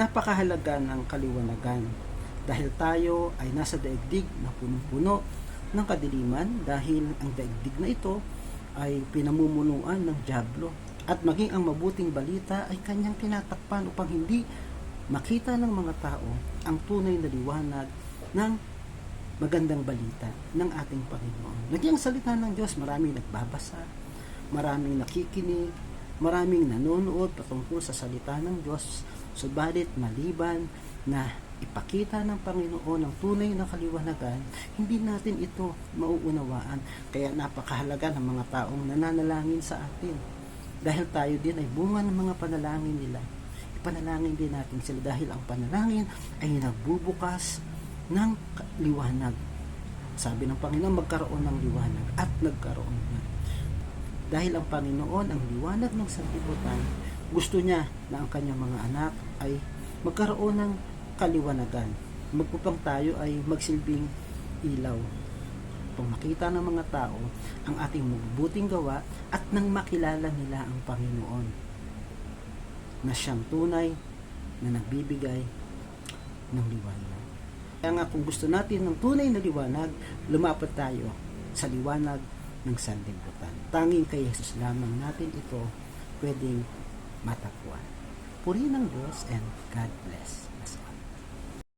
Napakahalaga ng kaliwanagan dahil tayo ay nasa daigdig na punong-puno ng kadiliman dahil ang daigdig na ito ay pinamumunuan ng dyablo at maging ang mabuting balita ay kanyang tinatakpan upang hindi makita ng mga tao ang tunay na liwanag ng magandang balita ng ating Panginoon. Naging ang salita ng Diyos, maraming nagbabasa, maraming nakikinig, maraming nanonood patungkol sa salita ng Diyos, subalit maliban na ipakita ng Panginoon ang tunay na kaliwanagan, hindi natin ito mauunawaan. Kaya napakahalaga ng mga taong nananalangin sa atin. Dahil tayo din ay bunga ng mga panalangin nila. Ipanalangin din natin sila dahil ang panalangin ay nagbubukas ng liwanag. Sabi ng Panginoon, magkaroon ng liwanag at nagkaroon na. Dahil ang Panginoon ang liwanag ng sanlibutan, gusto niya na ang kanyang mga anak ay magkaroon ng kaliwanagan. Magpupang tayo ay magsilbing ilaw. Upang makita ng mga tao ang ating mabubuting gawa at nang makilala nila ang Panginoon na siyang tunay na nagbibigay ng liwanag. Kaya nga kung gusto natin ng tunay na liwanag, lumapat tayo sa liwanag ng sanlibutan. Tanging kay Jesus lamang natin ito pwedeng matakwan. Purihin ng Diyos and God bless.